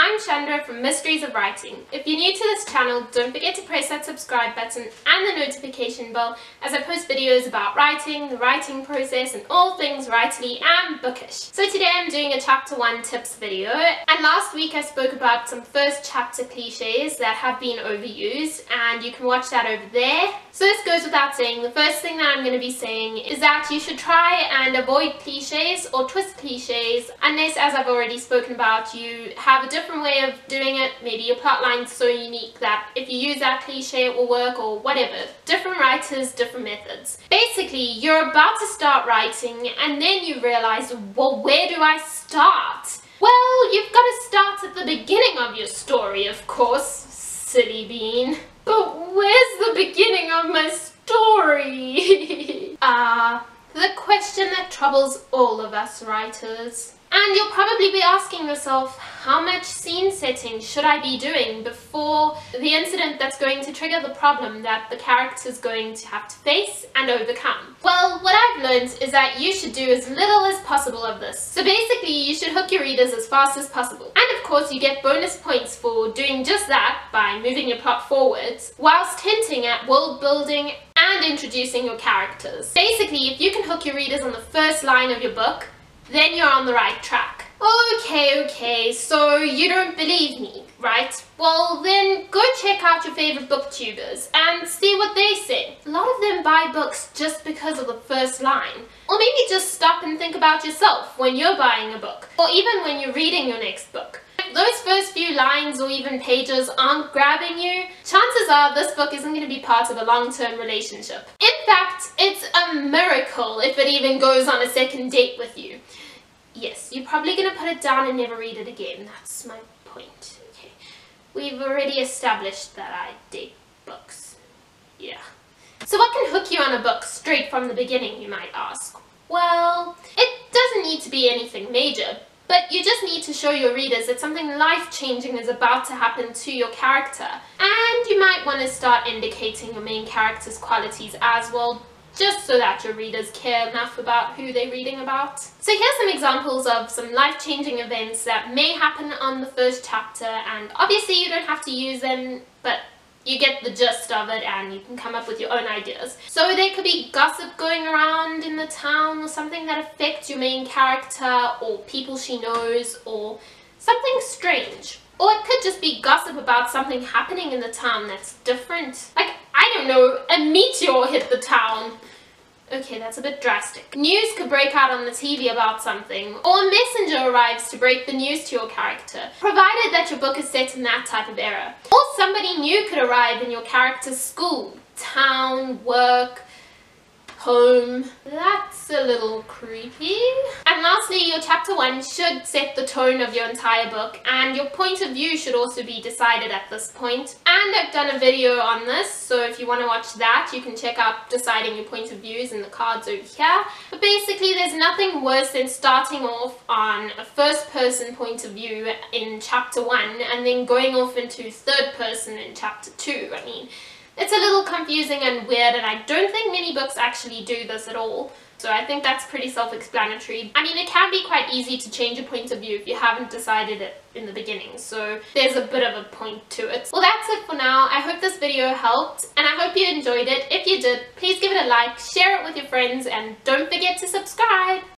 I'm Chandra from Mysteries of Writing. If you're new to this channel, don't forget to press that subscribe button and the notification bell as I post videos about writing, the writing process, and all things writerly and bookish. So today I'm doing a chapter 1 tips video, and last week I spoke about some first chapter cliches that have been overused, and you can watch that over there. So this goes without saying, the first thing that I'm going to be saying is that you should try and avoid cliches or twist cliches unless, as I've already spoken about, you have a different way of doing it. Maybe your plotline's so unique that if you use that cliche it will work, or whatever. Different writers, different methods. Basically, you're about to start writing and then you realize, well, where do I start? Well, you've got to start at the beginning of your story, of course, silly bean. But where's the beginning of my story? The question that troubles all of us writers. And you'll probably be asking yourself, how much scene setting should I be doing before the incident that's going to trigger the problem that the character's going to have to face and overcome? Well, what I've learned is that you should do as little as possible of this. So basically, you should hook your readers as fast as possible. And of course, you get bonus points for doing just that by moving your plot forwards, whilst hinting at world building and introducing your characters. Basically, if you can hook your readers on the first line of your book, then you're on the right track. Okay, so you don't believe me, right? Well, then go check out your favorite booktubers and see what they say. A lot of them buy books just because of the first line. Or maybe just stop and think about yourself when you're buying a book, or even when you're reading your next book. If those first few lines or even pages aren't grabbing you, chances are this book isn't going to be part of a long-term relationship. In fact, it's a miracle if it even goes on a second date with you. Yes, you're probably going to put it down and never read it again. That's my point. Okay, we've already established that I date books. Yeah. So what can hook you on a book straight from the beginning, you might ask? Well, it doesn't need to be anything major, but you just need to show your readers that something life-changing is about to happen to your character. And you might want to start indicating your main character's qualities as well, just so that your readers care enough about who they're reading about. So here's some examples of some life-changing events that may happen on the first chapter, and obviously you don't have to use them, but you get the gist of it and you can come up with your own ideas. So there could be gossip going around in the town, or something that affects your main character, or people she knows, or something strange. Or it could just be gossip about something happening in the town that's different. Like, I don't know, a meteor hit the town. Okay, that's a bit drastic. News could break out on the TV about something, or a messenger arrives to break the news to your character, provided that your book is set in that type of era. Or somebody new could arrive in your character's school, town, work, home. That's a little creepy. And lastly, your chapter 1 should set the tone of your entire book, and your point of view should also be decided at this point. And I've done a video on this, so if you want to watch that, you can check out deciding your point of views in the cards over here. But basically, there's nothing worse than starting off on a first person point of view in chapter 1 and then going off into third person in chapter 2. I mean, it's a little confusing and weird, and I don't think many books actually do this at all. So I think that's pretty self-explanatory. I mean, it can be quite easy to change a point of view if you haven't decided it in the beginning, so there's a bit of a point to it. Well, that's it for now. I hope this video helped, and I hope you enjoyed it. If you did, please give it a like, share it with your friends, and don't forget to subscribe!